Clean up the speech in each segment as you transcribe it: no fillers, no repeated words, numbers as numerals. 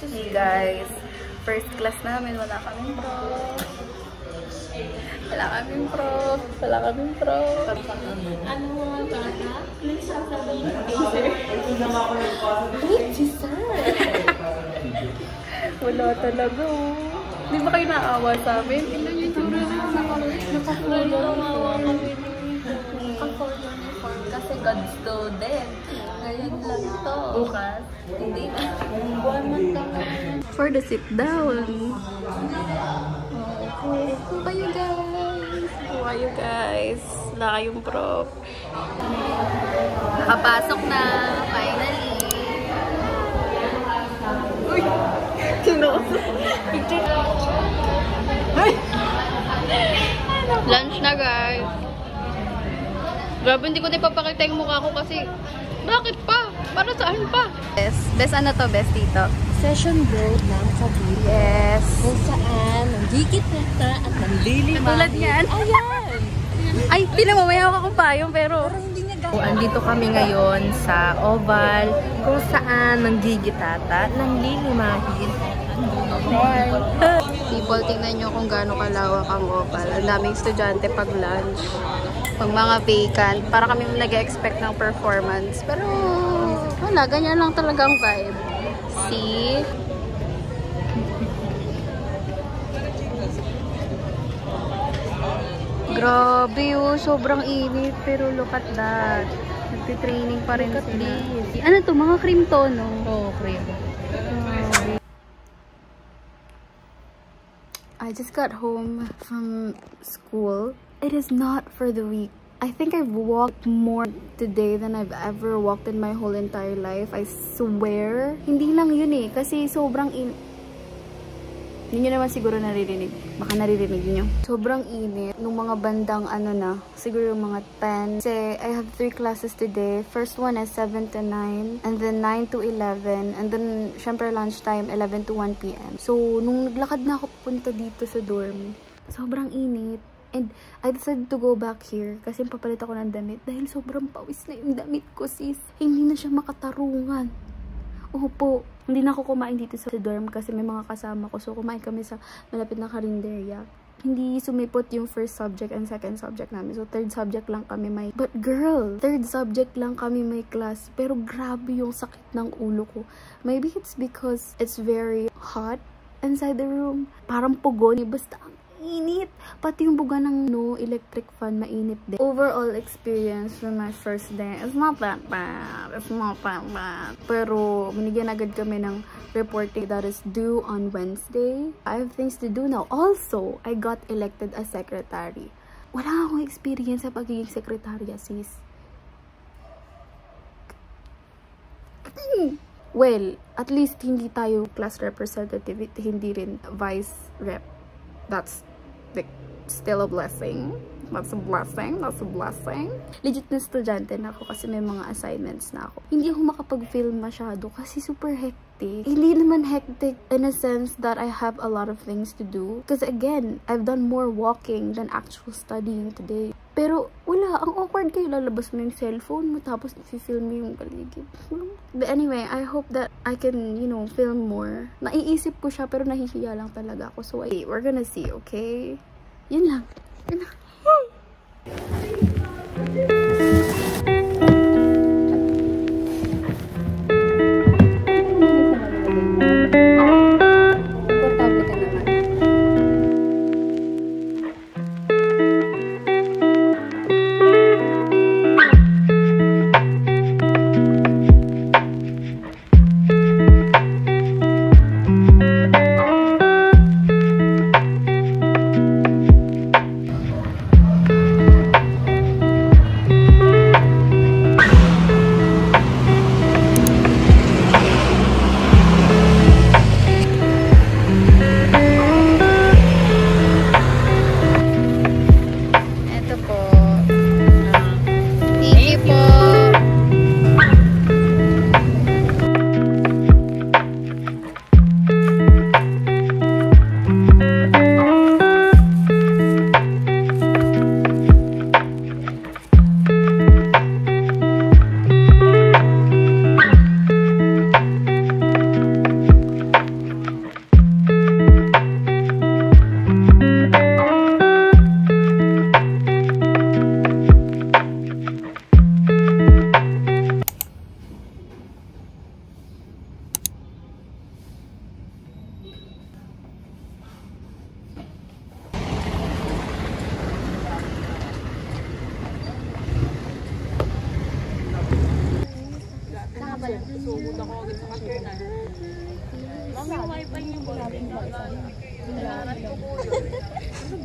Hey guys, first class namin, wala kaming prof. Ano mga bata? Nagsasabi yung teacher. Teacher! Wala talaga oh. Di ba kayo naawa sa amin? Tingnan niyo yung tura na Naka-full uniform kasi God student. Ngayon lang to. bukas. Hindi na. Buwan man kami. For the sit down. Who ba you guys? Who are you guys? Wala kayong prof. Nakapasok na. Finally. Uy! Lunch na guys. Grabe, hindi ko na ipapakita yung mukha ko kasi bakit pa? Para saan pa? Best ano to? Best dito? Session road ng Cavite. Yes. Kung saan, nanggigit na at nanlilimahin. Tulad yan. Ayan! Ay, pinamamayaw ka kung payong pero... Hindi niya Andito kami ngayon sa Oval kung saan nanggigitata, nanglilimahin. People, tingnan nyo kung gaano kalawak ang Oval. Ang daming estudyante pag lunch. Pag mga vacant, para kami nag-expect ng performance. Pero, wala, ganyan lang talaga ang vibe. See? Grabe oh, sobrang init. Pero look at that. Nagtitraining pa rin sila. Ano to? Mga cream to, no? Oo, cream. I just got home from school. It is not for the weak. I think I've walked more today than I've ever walked in my whole entire life. I swear. Hindi lang yun eh. Kasi sobrang Hindi nyo naman siguro naririnig. Baka naririnig nyo. Sobrang init. Nung mga bandang ano na, siguro mga 10. Kasi I have 3 classes today. First one is 7 to 9. And then 9 to 11. And then, syempre lunchtime, 11 to 1 p.m. So, nung naglakad na ako punta dito sa dorm, sobrang init. And I decided to go back here kasi papalit ako ng damit dahil sobrang pawis na yung damit ko, sis. Hindi na siya makatarungan. Opo. Hindi na ako kumain dito sa dorm kasi may mga kasama ko. So, kumain kami sa malapit na karinderya. hindi sumipot yung first subject and second subject namin. So, third subject lang kami may... But girl, third subject lang kami may class. Pero grabe yung sakit ng ulo ko. Maybe it's because it's very hot inside the room. Parang pugon. Basta ang init. Pati yung buga ng electric fan, mainit din. Overall experience for my first day, it's not that bad. It's not that bad. Pero, binigyan agad kami ng reporting that is due on Wednesday. I have things to do now. Also, I got elected as secretary. Wala akong experience sa pagiging sekretarya, sis. Well, at least hindi tayo class representative, hindi rin vice rep. That's like still a blessing. That's a blessing. That's a blessing. Legit na estudyante na ako kasi may mga assignments na ako. Hindi ako makapag-film masyado kasi super hectic. Hindi naman hectic in a sense that I have a lot of things to do. Because again, I've done more walking than actual studying today. Pero wala, ang awkward kayo. Lalabas mo yung cellphone mo tapos i-film mo yung paligid. But anyway, I hope that I can, you know, film more. Naiisip ko siya pero nahihiya lang talaga ako. So, we're gonna see, okay? Yun lang. Yun lang.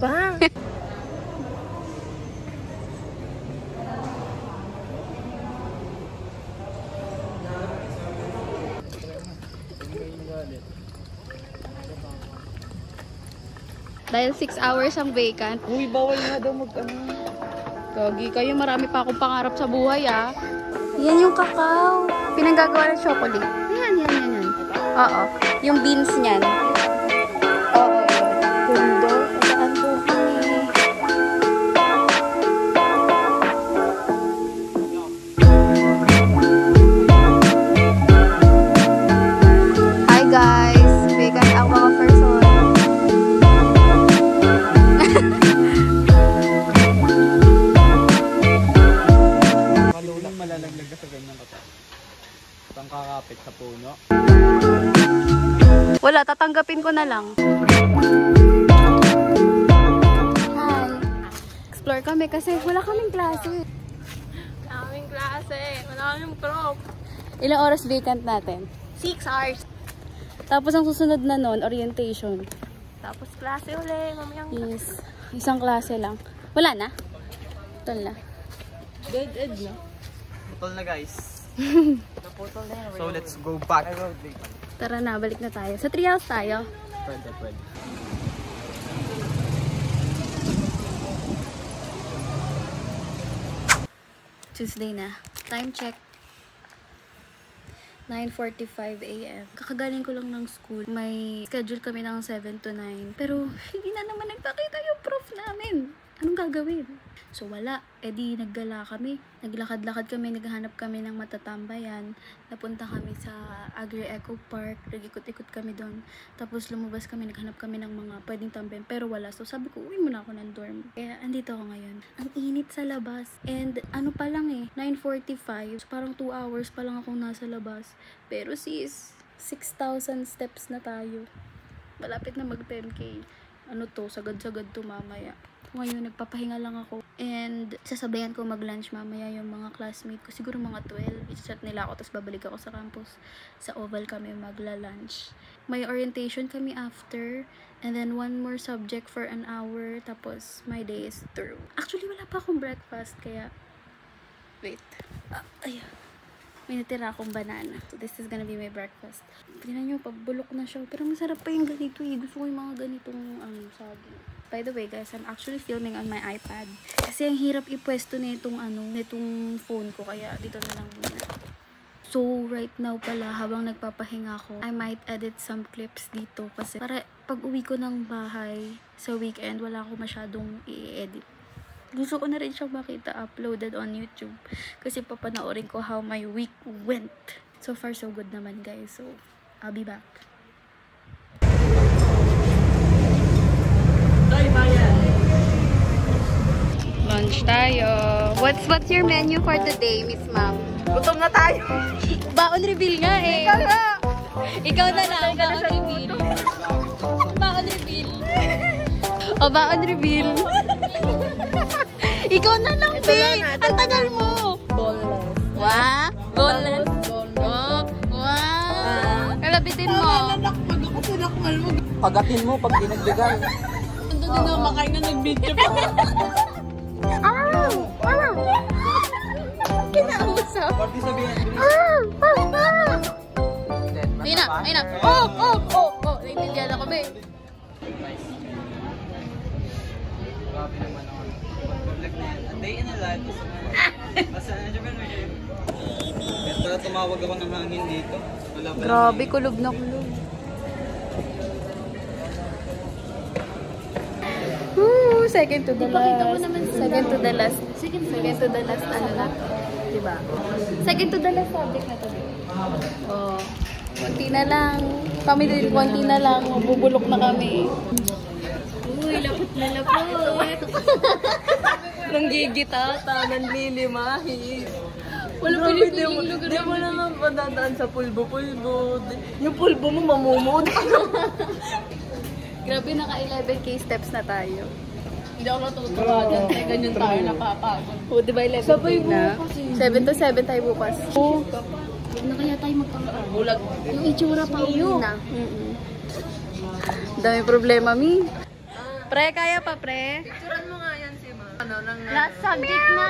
Ba? Dahil 6 hours ang vacant. Uy, bawal nga daw mag-ano. Gagi kayo, marami pa akong pangarap sa buhay, ah. Yan yung kakao. Pinanggagawa ng chocolate. Yan. Oo. Yung beans niyan. Oo. Gundo. Saan po kami? Hi guys. Vacant ang mga person. Malalaglag ka sa ganyan ka pa. Itang kakapit sa puno. Wala, tatanggapin ko na lang. Hi. Explore kami kasi wala kaming klase. Wala kaming prof. Ilang oras vacant natin? 6 hours. Tapos ang susunod na nun, orientation. Tapos klase ulit. Mamayang Yes. Isang klase lang. Wala na? Ito na. Dead end na. Putol na guys. So let's go back. Tara na, balik na tayo. Sa treehouse tayo. Pwede. Tuesday na. Time check. 9:45 AM. Kakagaling ko lang ng school. May schedule kami ng 7 to 9. Pero hindi na naman nagpakita yung prof namin. anong gagawin? So wala, edi naggala kami. Naglakad-lakad kami, naghahanap kami ng matatambayan. Napunta kami sa Agri Eco Park, nag-ikot-ikot kami doon. Tapos lumabas kami, naghanap kami ng mga pwedeng tambayan, pero wala. So sabi ko, uwi muna ako ng dorm. Kaya andito ako ngayon. Ang init sa labas. And ano pa lang 9:45. So parang 2 hours pa lang akong nasa labas. Pero sis, 6,000 steps na tayo. Malapit na mag 10K. Ano to, sagad-sagad to mamaya. Ngayon, nagpapahinga lang ako. And, sasabayan ko mag-lunch mamaya yung mga classmate ko. Siguro mga 12. I-chat nila ako, tapos babalik ako sa campus. Sa Oval kami magla-lunch. May orientation kami after. And then, one more subject for an hour. Tapos, my day is through. Actually, wala pa akong breakfast. Kaya, wait. Ayan. May natira akong banana. So, this is gonna be my breakfast. Tingnan nyo, pabulok na siya. Pero masarap pa yung ganito eh. Gusto ko yung mga ganitong, saging. By the way, guys, I'm actually filming on my iPad. Kasi ang hirap ipwesto nitong, nitong phone ko. Kaya, dito na lang muna. So, right now pala, habang nagpapahinga ako, I might edit some clips dito. Kasi, para pag uwi ko ng bahay sa weekend, wala ako masyadong i-edit. Gusto ko na rin siyang makita uploaded on YouTube. Kasi papanoorin ko how my week went. So far, so good naman, guys. So, I'll be back. Lunch tayo. What's your menu for today, Miss Ma'am? Gutom na tayo. Baon reveal nga eh. Ikaw na. Ikaw na lang, baon reveal. Baon reveal. O, baon reveal. Ikaw na lang, babe. Ang tagal mo. Boneless. Wow. Boneless. Oh, wow. Kalabitin mo. Pagatin mo pag dinagbigay. Ando din na makain na nag-video pa. Kinausap. Party sabihin. Ayun na. Oh. Naintindihan ako, babe. Grabe naman ako. Pag-vlog na yan. A day in a life. Basta na dyan ba yun? Kaya tumawag ako ng hangin dito. Wala pa Grabe, kulog na kulog. Woo! Second to the last. Second to the last. Second to the last, ano na? Diba? Second to the last subject na to. Oh. Konti na lang. Kami din, konti na lang. Bubulok na kami. Uy, lapot na lapot. Nanggigitata, nanlilimahi. Wala pinipiling lugar. Di mo naman padadaan sa pulbo-pulbo. Yung pulbo mo mamumod. Grabe, naka 11K steps na tayo. Hindi ako natutuwa dyan. Kaya ganyan tayo napapagod. O, diba 11K Sabay na? bukas 7 to 7 tayo bukas. Oo. Huwag na kaya tayo magpapaan. Bulag. Yung itsura pa uwi na. Dami problema, Mi. Pre, kaya pa, pre? Picturean mo nga yan si Ma. Ano, nang... Last subject na.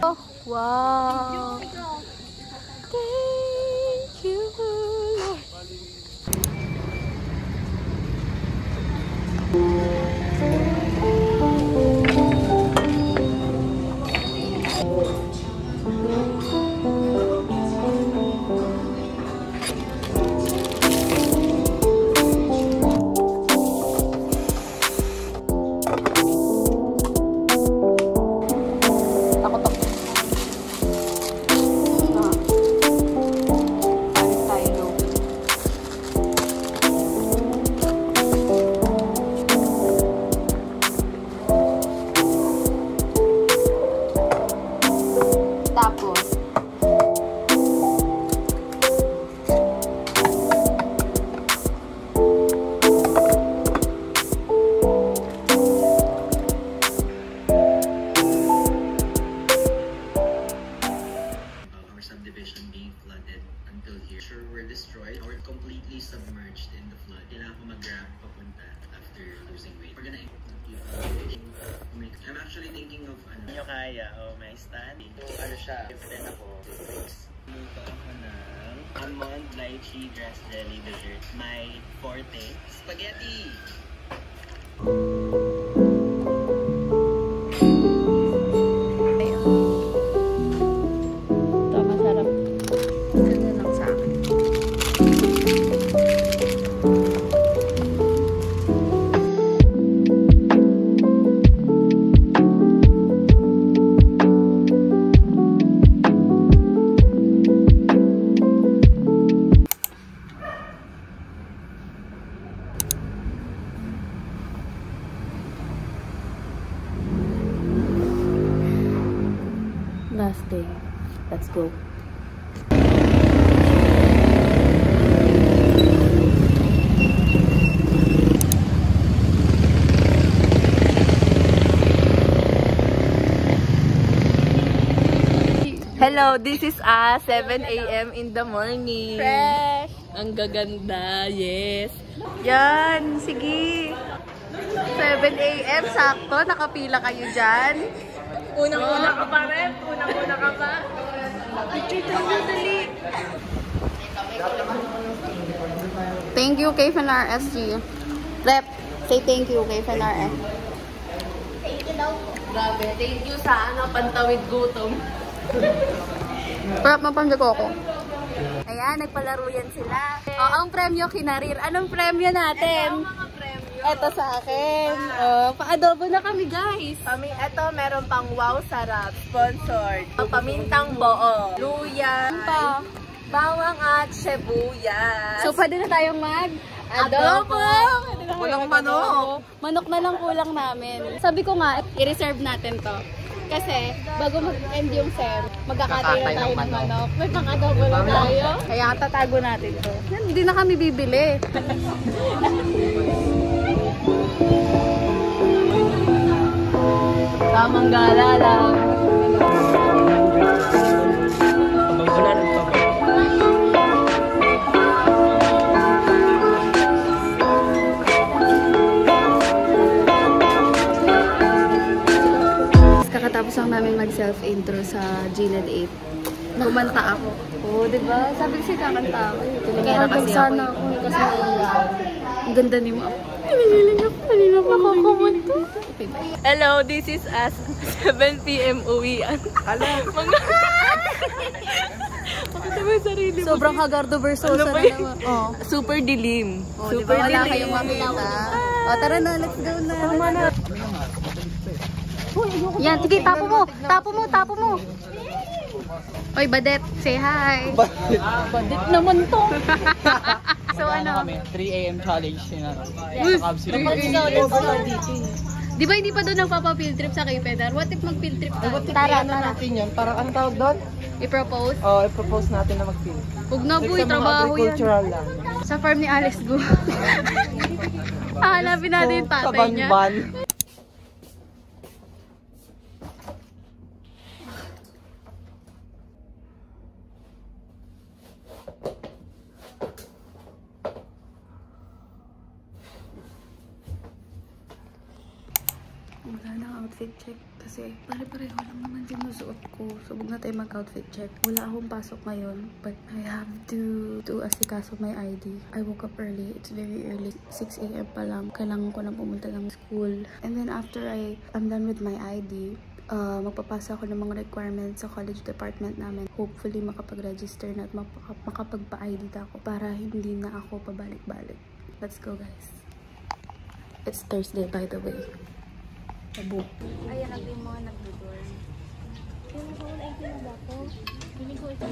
Oh, wow. Thank you, Lord. destroyed or completely submerged in the flood. Kailangan ko mag-grab papunta after losing weight. We're gonna I'm actually thinking of ano. Nyo kaya, may stand. Ito, ano siya, then ako. Luto ako ng almond lychee grass jelly dessert. My forte, spaghetti! Ito, masarap. Ganyan lang sa akin. day. Let's go. Hello, this is 7 a.m. in the morning. Fresh! Ang gaganda, yes. Yan, sige. 7 a.m. sakto, nakapila kayo dyan. Unang-una ka pa rin, unang-una ka pa. Dali. Thank you kay Fanar SG. Rep, say thank you kay Fanar SG. Grabe, thank you sa pantawid gutom. Prep, mapandag ako. Ayan, nagpalaro yan sila. Ang premyo kinarir. Anong premyo natin? Ito sa akin. Pa-adobo na kami, guys. Ito, meron pang wow sarap. Sponsored. Pamintang buo. Luya. Pa. Bawang at sibuyas. So, pwede na tayong mag-adobo. Walang manok. Manok na lang kulang namin. Sabi ko nga, i-reserve natin to. Kasi, bago mag-end yung sem, magkakatay na tayo ng manok. May pang-adobo na tayo. Kaya tatago natin to. Hindi na kami bibili. Tamang gala lang. Kakatapos lang namin mag-self-intro sa GLED 8. Kumanta ako. Oo, diba? Sabi ko siya kakanta ako. Tinigila kasi ako. Kasi ang ganda ni mo. Pinigiling ako. Kanina pa ako kumanta. Hello, this is us. 7 p.m. uwian. Hello. Pakita mo yung sarili mo. Sobrang Hagardo Versosa na naman. Oh. Super dilim. Oh, Super diba? Wala dilim. kayong makita. O, tara na. Let's go na. Yan, sige, tapo mo. Tapo mo, tapo mo. Oy, Badet, say hi. Badet naman to. So, ano? 3 a.m. challenge yun. Di ba hindi pa doon nagpapa-field trip sa K-Pedar? What if mag-field trip tayo? Tara natin yan. Parang ang tawag doon? I-propose? Oo, i-propose natin na mag-field. Huwag na, boy. Sa mga Trabaho yan. agricultural lang. Sa farm ni Alex Gu. Hanapin natin yung Sa tatay niya. Banban. Wala na outfit check kasi pare-pareho lang naman sinusuot ko. So, huwag na tayo mag-outfit check. Wala akong pasok ngayon, but I have to asikaso my ID. I woke up early. It's very early. 6 a.m. pa lang. Kailangan ko na pumunta ng school. And then after I'm done with my ID, magpapasa ako ng mga requirements sa college department namin. Hopefully, makapag-register na at makapagpa-ID na ako para hindi na ako pabalik-balik. Let's go, guys. It's Thursday, by the way. Abo. Ayan, natin yung mga nagdodorm. Yung mga ID na ba ako? Hindi ko ito.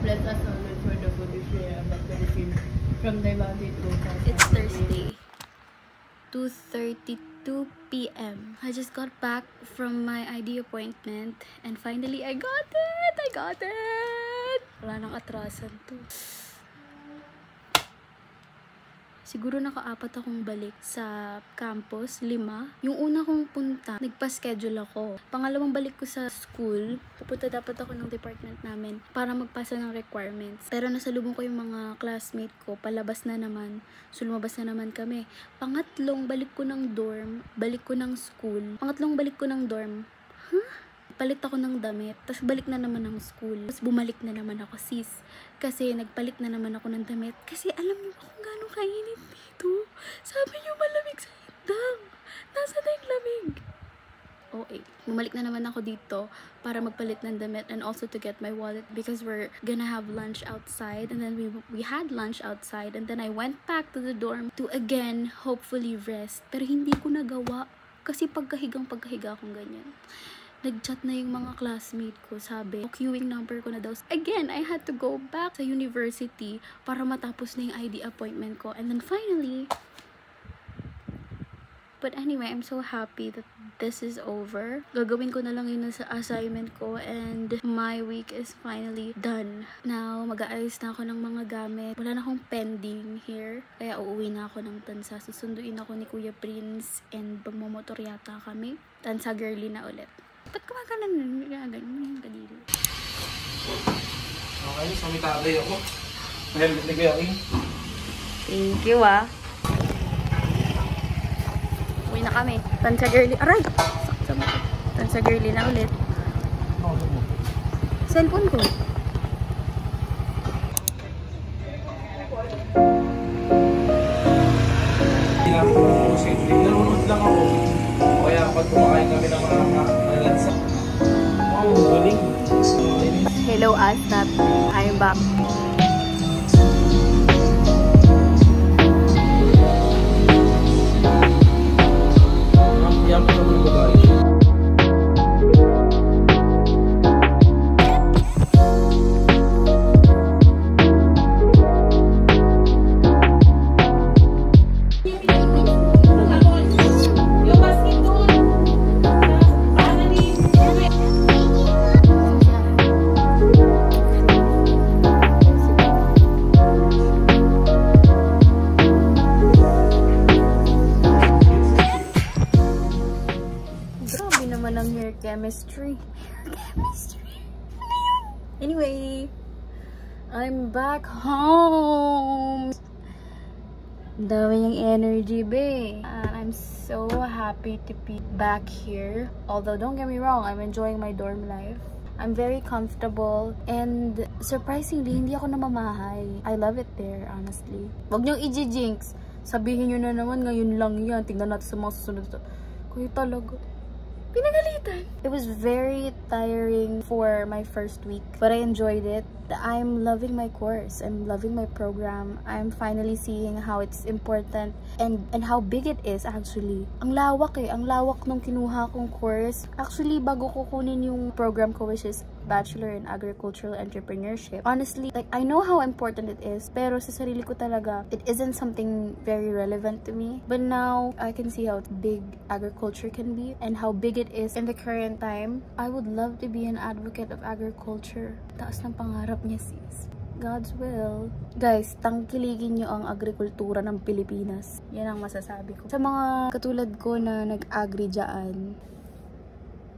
Let us honor for the food we share about the receive from the body to It's Thursday. 2:32 p.m. I just got back from my ID appointment and finally I got it! I got it! Wala nang atrasan to. Siguro naka-4 akong balik sa campus, 5. Yung una kong punta, nagpa-schedule ako. Pangalawang balik ko sa school, pupunta dapat ako ng department namin para magpasa ng requirements. Pero nasalubong ko yung mga classmate ko, palabas na naman. So lumabas na naman kami. Pangatlong balik ko ng dorm, balik ko ng school. Pangatlong balik ko ng dorm. Palit ako ng damit, tapos balik na naman ng school. Tapos bumalik na naman ako, sis. Kasi nagpalit na naman ako ng damit. Kasi alam niyo ba kung gano'ng kainit dito? Sabi niyo malamig sa hindang. Nasa na yung lamig? Okay, bumalik na naman ako dito para magpalit ng damit and also to get my wallet because we're gonna have lunch outside. And then we had lunch outside and then I went back to the dorm to again, hopefully rest. Pero hindi ko nagawa kasi pagkahiga akong ganyan. Nag-chat na yung mga classmate ko, sabi, queuing number ko na daw. Again, I had to go back sa university para matapos na yung ID appointment ko. And then finally, But anyway, I'm so happy that this is over. Gagawin ko na lang yun sa assignment ko and my week is finally done. Now, mag-aayos na ako ng mga gamit. Wala na akong pending here. Kaya uuwi na ako ng Tansa. Susunduin ako ni Kuya Prince and magmamotor yata kami. Tansa girly na ulit. Ba't kumakanan ganyan yung kadiri? Okay, sumitagay ako. Helmet ni Kuya King. Thank you Uwi na kami. Tansa girly. Aray! Tansa girly na ulit. Cellphone ko. Hindi na ako simple. Nanonood lang ako. Kaya pag kumakain kami ng mga malansa. Oh, galing. Hello, Asnat. I'm back. Yan po naman ang babae. Chemistry. Anyway, I'm back home. Dami yung energy, babe. I'm so happy to be back here. Although, don't get me wrong, I'm enjoying my dorm life. I'm very comfortable and surprisingly, hindi ako namamahay. I love it there, honestly. Wag niyong i-jinx. Sabihin niyo na naman, ngayon lang yan. Tingnan natin sa mga susunod. Kuya talaga. Pinagalitan. It was very tiring for my first week, but I enjoyed it. I'm loving my course. I'm loving my program. I'm finally seeing how it's important and how big it is actually. Ang lawak Ang lawak nung kinuha kong course. Actually, bago ko kunin yung program ko, which is Bachelor in Agricultural Entrepreneurship. Honestly, like, I know how important it is, pero sa sarili ko talaga, it isn't something very relevant to me. But now, I can see how big agriculture can be and how big it is in the current time. I would love to be an advocate of agriculture. Taas ng pangarap niya, sis. God's will. Guys, tangkiligin nyo ang agrikultura ng Pilipinas. Yan ang masasabi ko. Sa mga katulad ko na nag-agri dyan.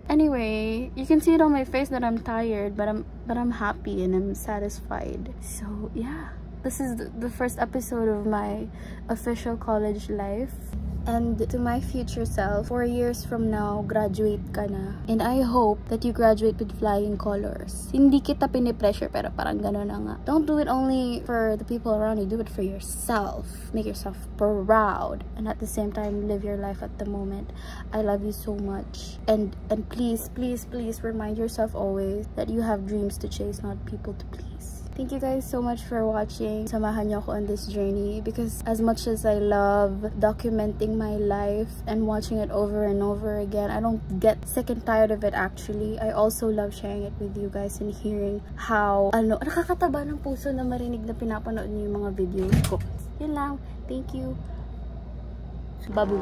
Anyway, you can see it on my face that I'm tired, but I'm happy and I'm satisfied. So, yeah. This is the first episode of my official college life. And to my future self, 4 years from now, graduate ka na. And I hope that you graduate with flying colors. Hindi kita pinipressure, pero parang gano'n na nga. Don't do it only for the people around you. Do it for yourself. Make yourself proud. And at the same time, live your life at the moment. I love you so much. And please, please, please remind yourself always that you have dreams to chase, not people to please. Thank you guys so much for watching. Samahan niyo ako on this journey because as much as I love documenting my life and watching it over and over again, I don't get sick and tired of it actually. I also love sharing it with you guys and hearing how, nakakataba ng puso na marinig na pinapanood niyo yung mga videos ko. Yun lang. Thank you. Babu.